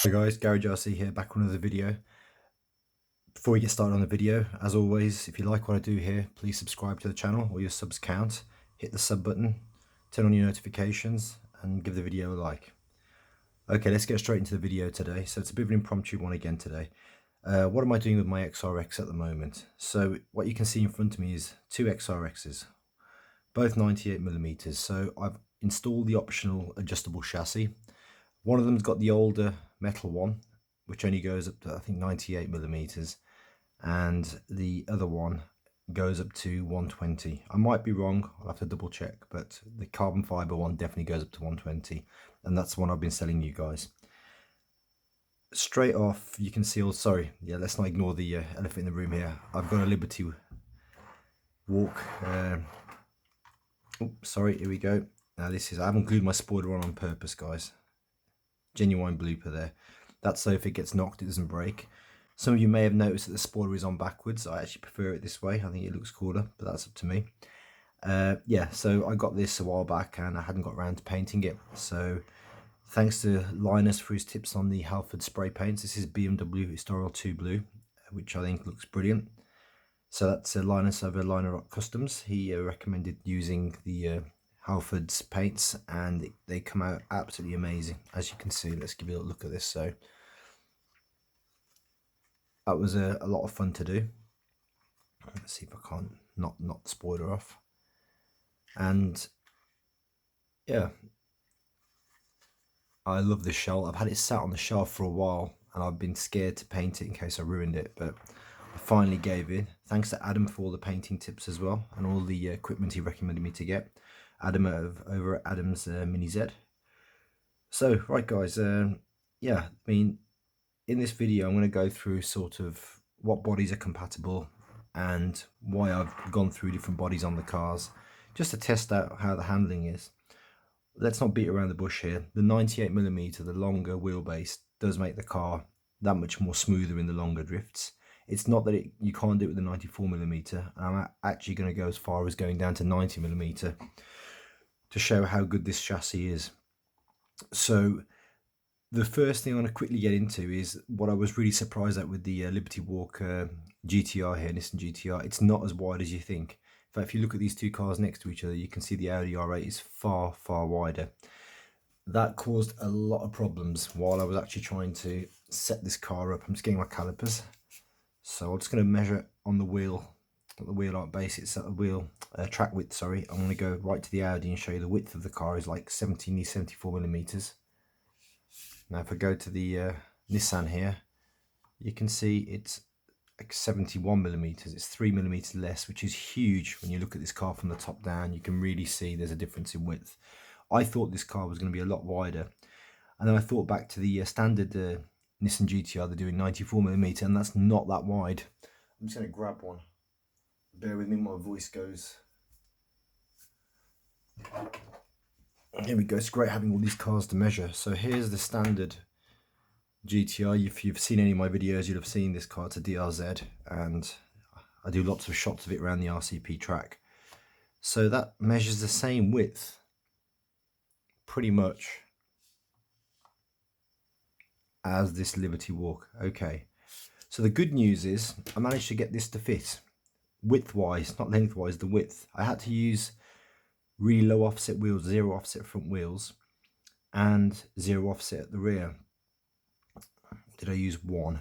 Hey guys, Garage RC here, back with another video. Before we get started on the video, as always, if you like what I do here, please subscribe to the channel or your subs count, hit the sub button, turn on your notifications and give the video a like. Okay, let's get straight into the video today. So it's a bit of an impromptu one again today. What am I doing with my XRX at the moment? So what you can see in front of me is two XRXs, both 98mm. So I've installed the optional adjustable chassis. One of them's got the older metal one, which only goes up to I think 98mm, and the other one goes up to 120. I might be wrong, I'll have to double check, but the carbon fiber one definitely goes up to 120, and that's the one I've been selling you guys. Straight off you can see, let's not ignore the elephant in the room here. I've got a Liberty Walk, here we go. Now I haven't glued my spoiler on purpose, guys. Genuine blooper there. That's so if it gets knocked it doesn't break. Some of you may have noticed that the spoiler is on backwards. I actually prefer it this way. I think it looks cooler, but that's up to me. Yeah, so I got this a while back and I hadn't got around to painting it. So thanks to Linus for his tips on the Halford spray paints. This is BMW Historical 2 Blue, which I think looks brilliant. So that's Linus over Liner Rock Customs. He recommended using the Halford's paints and they come out absolutely amazing, as you can see. Let's give you a look at this. So that was a lot of fun to do. Let's see if I can't knock the spoiler off. And yeah, I love this shell. I've had it sat on the shelf for a while and I've been scared to paint it in case I ruined it, but I finally gave in. Thanks to Adam for all the painting tips as well and all the equipment he recommended me to get. Adam over at Adam's Mini Z. So right guys, yeah, I mean, in this video I'm going to go through sort of what bodies are compatible and why I've gone through different bodies on the cars, just to test out how the handling is. Let's not beat around the bush here. The 98mm, the longer wheelbase, does make the car that much more smoother in the longer drifts. It's not that you can't do it with the 94mm, and I'm actually going to go as far as going down to 90mm to show how good this chassis is. So the first thing I want to quickly get into is what I was really surprised at with the Liberty Walk GTR here, Nissan GTR. It's not as wide as you think. In fact, if you look at these two cars next to each other, you can see the Audi R8 is far, far wider. That caused a lot of problems while I was actually trying to set this car up. I'm just getting my calipers. So I'm just going to measure on the wheel, at the wheel arc base, it's at the wheel track width, sorry. I'm going to go right to the Audi and show you the width of the car is like 74mm. Now if I go to the Nissan here, you can see it's like 71mm. It's 3mm less, which is huge. When you look at this car from the top down, you can really see there's a difference in width. I thought this car was going to be a lot wider, and then I thought back to the standard Nissan GTR. They're doing 94mm, and that's not that wide. I'm just going to grab one. Bear with me, my voice goes. Here we go. It's great having all these cars to measure. So here's the standard GTR. If you've seen any of my videos, you'll have seen this car. It's a DRZ, and I do lots of shots of it around the RCP track. So that measures the same width, pretty much, as this Liberty Walk. Okay, so the good news is I managed to get this to fit width-wise, not length-wise, the width. I had to use really low offset wheels, 0 offset front wheels, and 0 offset at the rear. Did I use 1?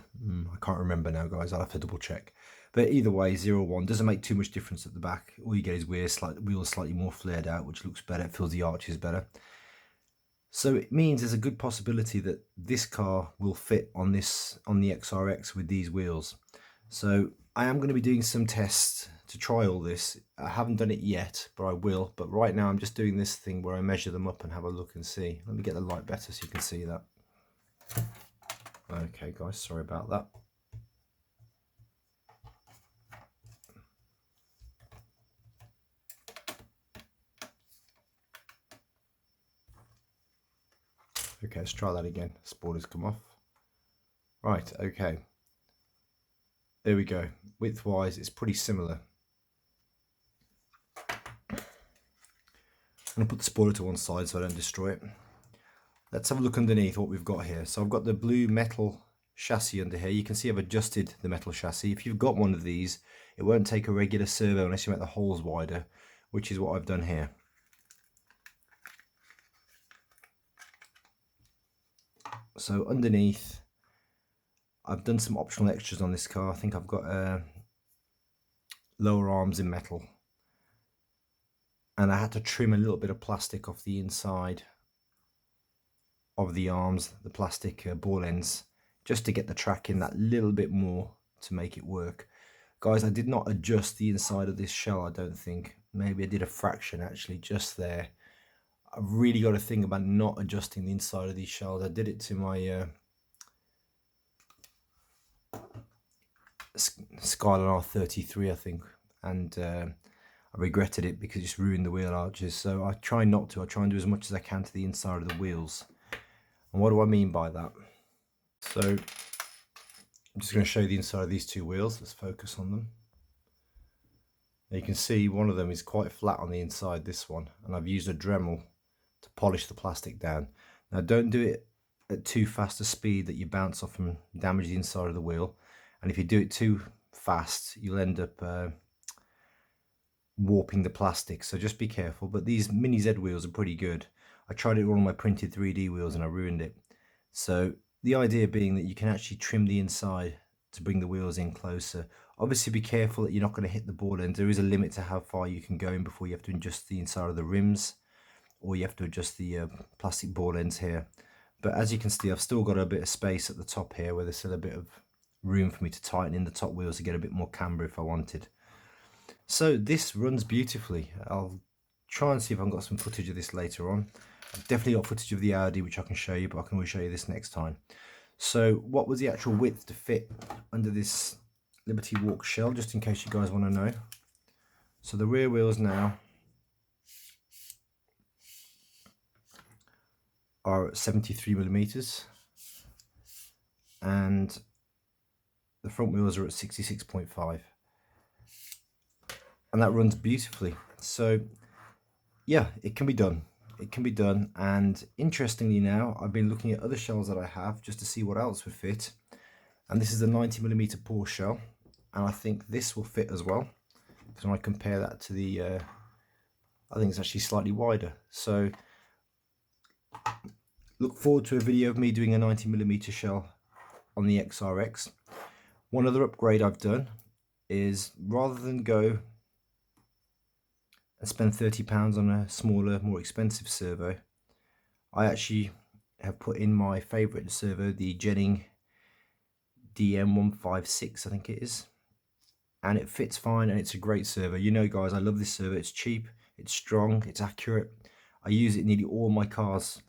I can't remember now, guys. I'll have to double check. But either way, 0, 1 doesn't make too much difference at the back. All you get is wheels slightly more flared out, which looks better. It fills the arches better. So it means there's a good possibility that this car will fit on the XRX with these wheels. So I am going to be doing some tests to try all this. I haven't done it yet, but I will. But right now I'm just doing this thing where I measure them up and have a look and see. Let me get the light better so you can see that. Okay guys, sorry about that. Okay, let's try that again. Spoilers come off. Right, okay. There we go. Width-wise, it's pretty similar. I'm going to put the spoiler to one side so I don't destroy it. let's have a look underneath what we've got here. So I've got the blue metal chassis under here. You can see I've adjusted the metal chassis. If you've got one of these, it won't take a regular servo unless you make the holes wider, which is what I've done here. So underneath, I've done some optional extras on this car. I think I've got lower arms in metal, and I had to trim a little bit of plastic off the inside of the arms, the plastic ball ends, just to get the track in that little bit more to make it work. Guys, I did not adjust the inside of this shell, I don't think. Maybe I did a fraction actually, just there. I've really got to think about not adjusting the inside of these shells. I did it to my Skyline R33, I think, and I regretted it because it's ruined the wheel arches. So I try not to. I try and do as much as I can to the inside of the wheels. And what do I mean by that? So I'm just going to show you the inside of these two wheels. Let's focus on them. Now you can see one of them is quite flat on the inside, this one, and I've used a Dremel to polish the plastic down. Now don't do it at too fast a speed that you bounce off and damage the inside of the wheel. And if you do it too fast, you'll end up warping the plastic. So just be careful. But these Mini Z wheels are pretty good. I tried it all on my printed 3D wheels and I ruined it. So the idea being that you can actually trim the inside to bring the wheels in closer. Obviously be careful that you're not going to hit the ball end. There is a limit to how far you can go in before you have to adjust the inside of the rims, or you have to adjust the plastic ball ends here. But as you can see, I've still got a bit of space at the top here where there's still a bit of room for me to tighten in the top wheels to get a bit more camber if I wanted. So this runs beautifully. I'll try and see if I've got some footage of this later on. I've definitely got footage of the Audi which I can show you, but I can always show you this next time. So what was the actual width to fit under this Liberty Walk shell, just in case you guys want to know? So the rear wheels now are 73mm, and the front wheels are at 66.5, and that runs beautifully. So yeah, it can be done. It can be done. And interestingly, now I've been looking at other shells that I have just to see what else would fit, and this is a 90mm Porsche shell, and I think this will fit as well, because when I compare that to the I think it's actually slightly wider. So look forward to a video of me doing a 90mm shell on the XRX. One other upgrade I've done is, rather than go and spend £30 on a smaller, more expensive servo, I actually have put in my favourite servo, the Jennings DM156, I think it is, and it fits fine and it's a great servo. You know guys, I love this servo. It's cheap, it's strong, it's accurate. I use it in nearly all my cars.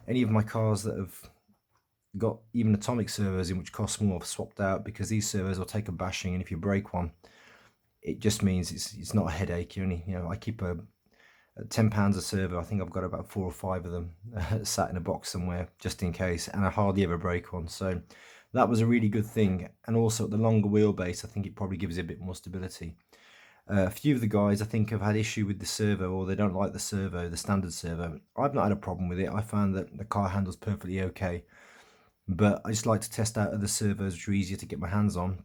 Any of my cars that have got even atomic servos in, which cost more, I've swapped out, because these servos will take a bashing, and if you break one, it just means it's not a headache. You only, I keep a £10 a servo. I think I've got about 4 or 5 of them sat in a box somewhere just in case, and I hardly ever break one. So that was a really good thing. And also at the longer wheelbase, I think it probably gives it a bit more stability. A few of the guys I think have had issue with the servo, or they don't like the servo, the standard servo. I've not had a problem with it. I found that the car handles perfectly okay, but I just like to test out other servos which are easier to get my hands on.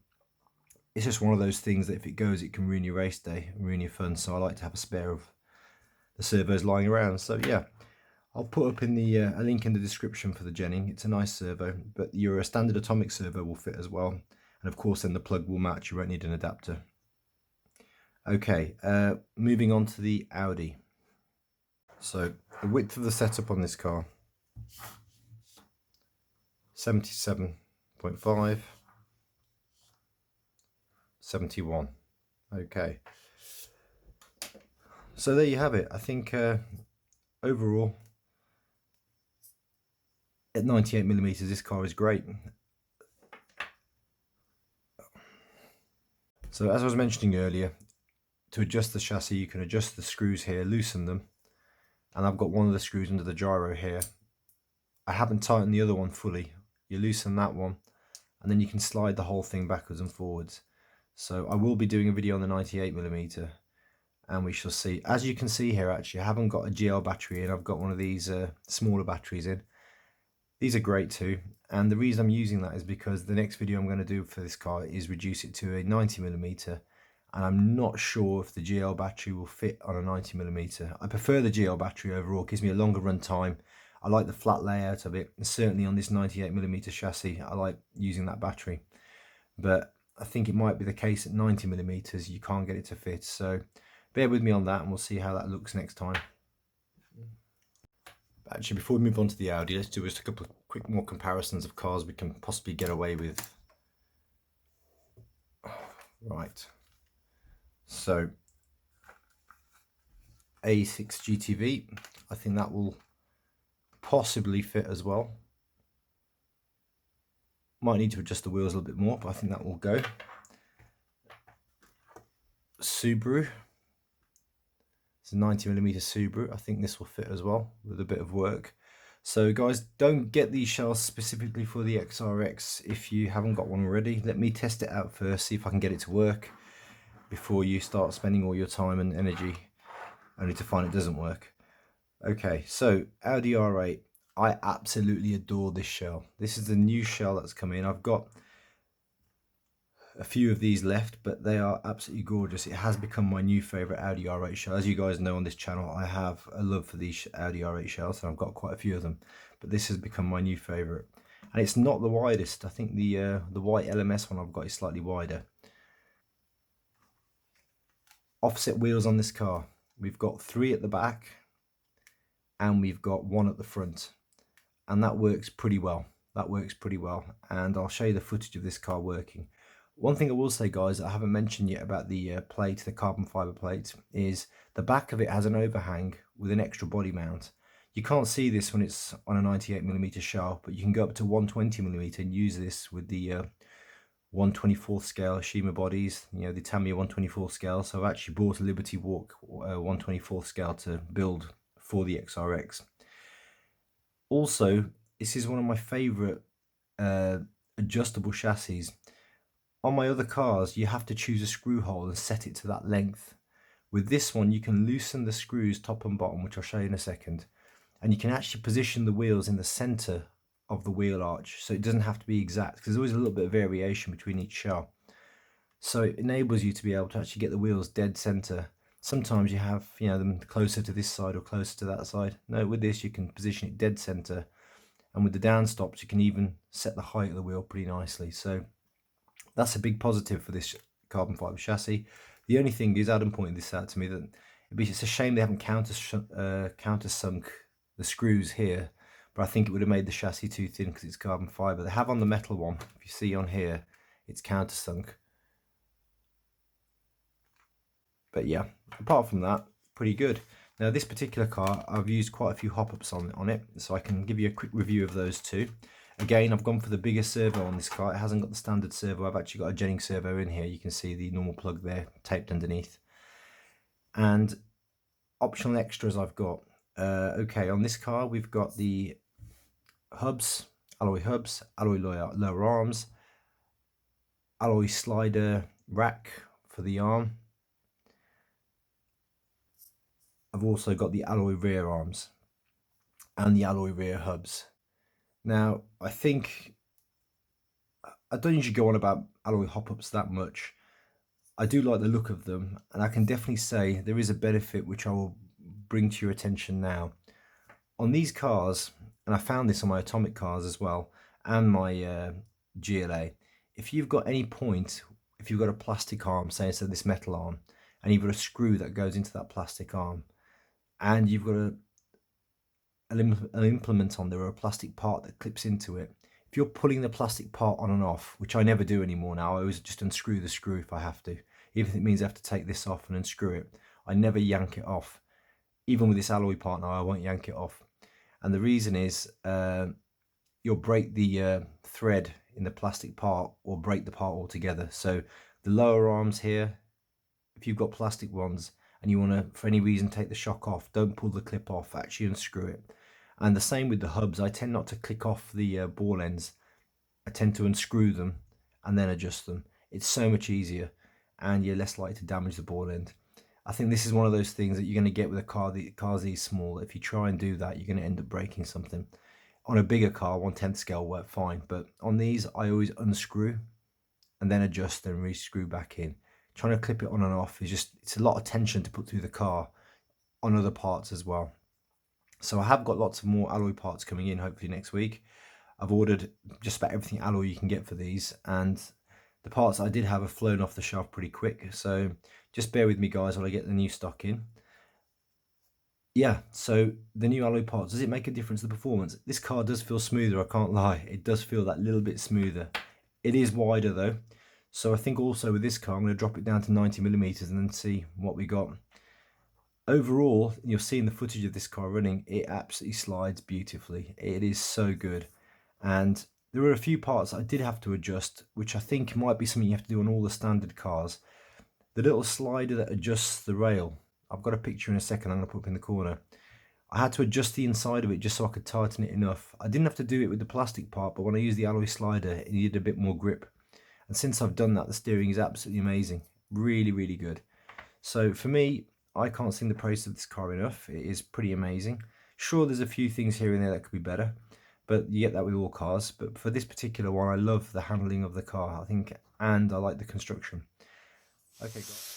It's just one of those things that if it goes, it can ruin your race day, ruin your fun. So I like to have a spare of the servos lying around. So yeah, I'll put up in the a link in the description for the Jennings. It's a nice servo, but your standard atomic servo will fit as well. And of course then the plug will match, you won't need an adapter. Okay, moving on to the Audi. So the width of the setup on this car, 77.5, 71. Okay, so there you have it. I think overall at 98mm this car is great. So as I was mentioning earlier, to adjust the chassis you can adjust the screws here, loosen them, and I've got one of the screws under the gyro here. I haven't tightened the other one fully. You loosen that one and then you can slide the whole thing backwards and forwards. So I will be doing a video on the 98mm, and we shall see. As you can see here, actually I haven't got a GL battery in, I've got one of these smaller batteries in, These are great too, and the reason I'm using that is because the next video I'm going to do for this car is reduce it to a 90mm, and I'm not sure if the GL battery will fit on a 90mm. I prefer the GL battery overall, it gives me a longer run time. I like the flat layout of it, and certainly on this 98mm chassis I like using that battery. But I think it might be the case at 90mm you can't get it to fit, so bear with me on that and we'll see how that looks next time. Actually, before we move on to the Audi, let's do just a couple of quick more comparisons of cars we can possibly get away with. Right, so A6 GTV, I think that will possibly fit as well. Might need to adjust the wheels a little bit more, but I think that will go. Subaru, it's a 90mm Subaru. I think this will fit as well with a bit of work. So guys, don't get these shells specifically for the XRX if you haven't got one already. Let me test it out first, see if I can get it to work before you start spending all your time and energy only to find it doesn't work. Okay, so Audi R8, I absolutely adore this shell. This is the new shell that's come in. I've got a few of these left, but they are absolutely gorgeous. It has become my new favorite Audi R8 shell. As you guys know on this channel, I have a love for these Audi R8 shells, and I've got quite a few of them, but this has become my new favorite. And it's not the widest. I think the white LMS one I've got is slightly wider. Offset wheels on this car. We've got 3 at the back and we've got 1 at the front, and that works pretty well. That works pretty well, and I'll show you the footage of this car working. One thing I will say, guys, that I haven't mentioned yet about the plate, the carbon fiber plate, is the back of it has an overhang with an extra body mount. You can't see this when it's on a 98mm shell, but you can go up to 120mm and use this with the 1/24 scale Shima bodies, you know, the Tamiya 1/24 scale. So I've actually bought a Liberty Walk 1/24 scale to build for the XRX. Also, this is one of my favorite adjustable chassis. On my other cars, you have to choose a screw hole and set it to that length. With this one, you can loosen the screws top and bottom, which I'll show you in a second, and you can actually position the wheels in the center of the wheel arch, so it doesn't have to be exact, because there's always a little bit of variation between each shell. So it enables you to be able to actually get the wheels dead center. Sometimes you have, you know, them closer to this side or closer to that side. No, with this you can position it dead center, and with the down stops you can even set the height of the wheel pretty nicely. So that's a big positive for this carbon fiber chassis. The only thing is, Adam pointed this out to me, that it's a shame they haven't countersunk the screws here, but I think it would have made the chassis too thin because it's carbon fiber. They have on the metal one, if you see on here, it's countersunk. But yeah, apart from that, pretty good. Now this particular car, I've used quite a few hop-ups on it, so I can give you a quick review of those too. Again, I've gone for the bigger servo on this car. It hasn't got the standard servo. I've actually got a Jennings servo in here. You can see the normal plug there taped underneath. And optional extras I've got. Okay, on this car we've got the hubs, alloy lower arms, alloy slider rack for the arm. I've also got the alloy rear arms and the alloy rear hubs. Now, I think I don't usually go on about alloy hop-ups that much. I do like the look of them, and I can definitely say there is a benefit which I will bring to your attention now. On these cars, and I found this on my Atomic cars as well, and my GLA, if you've got any point, if you've got a plastic arm, say instead of this metal arm, and you've got a screw that goes into that plastic arm, and you've got an implement on there or a plastic part that clips into it, if you're pulling the plastic part on and off, which I never do anymore now, I always just unscrew the screw if I have to, even if it means I have to take this off and unscrew it. I never yank it off. Even with this alloy part now, I won't yank it off. And the reason is you'll break the thread in the plastic part or break the part altogether. So the lower arms here, if you've got plastic ones and you want to, for any reason, take the shock off, don't pull the clip off, actually unscrew it. And the same with the hubs. I tend not to click off the ball ends. I tend to unscrew them and then adjust them. It's so much easier, and you're less likely to damage the ball end. I think this is one of those things that you're going to get with a car, the car's these small. If you try and do that, you're going to end up breaking something. On a bigger car, 1/10 scale work fine, but on these I always unscrew and then adjust and re-screw back in. Trying to clip it on and off is just, it's a lot of tension to put through the car on other parts as well. So I have got lots of more alloy parts coming in hopefully next week. I've ordered just about everything alloy you can get for these, and the parts I did have flown off the shelf pretty quick, so just bear with me guys while I get the new stock in. Yeah, so the new alloy parts, does it make a difference to the performance? This car does feel smoother, I can't lie. It does feel that little bit smoother. It is wider though, so I think also with this car I'm going to drop it down to 90mm and then see what we got. Overall, you'll see in the footage of this car running, it absolutely slides beautifully. It is so good. And there were a few parts I did have to adjust, which I think might be something you have to do on all the standard cars. The little slider that adjusts the rail, I've got a picture in a second I'm going to put up in the corner. I had to adjust the inside of it just so I could tighten it enough. I didn't have to do it with the plastic part, but when I used the alloy slider, it needed a bit more grip. And since I've done that, the steering is absolutely amazing. Really, really good. So for me, I can't sing the praise of this car enough. It is pretty amazing. Sure, there's a few things here and there that could be better, but you get that with all cars. But for this particular one, I love the handling of the car, I think, and I like the construction. Okay, guys.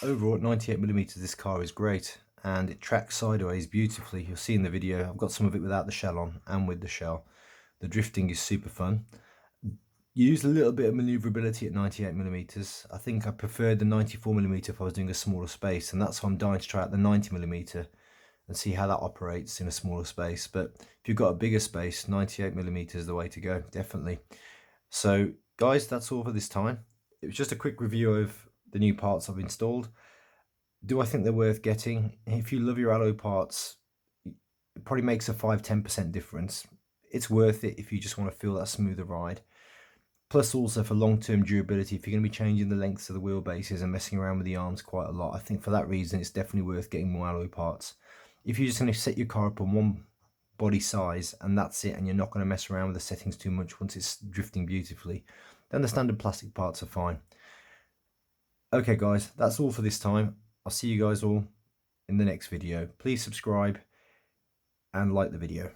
Overall at 98mm this car is great, and it tracks sideways beautifully. You'll see in the video, I've got some of it without the shell on and with the shell. The drifting is super fun. You use a little bit of manoeuvrability at 98mm. I think I preferred the 94mm if I was doing a smaller space, and that's why I'm dying to try out the 90mm and see how that operates in a smaller space. But if you've got a bigger space, 98mm is the way to go, definitely. So guys, that's all for this time. It was just a quick review of the new parts I've installed. Do I think they're worth getting? If you love your alloy parts, it probably makes a 5–10% difference. It's worth it if you just want to feel that smoother ride. Plus also for long-term durability, if you're going to be changing the lengths of the wheelbases and messing around with the arms quite a lot, I think for that reason it's definitely worth getting more alloy parts. If you're just going to set your car up on one body size and that's it, and you're not going to mess around with the settings too much once it's drifting beautifully, then the standard plastic parts are fine. Okay guys, that's all for this time. I'll see you guys all in the next video. Please subscribe and like the video.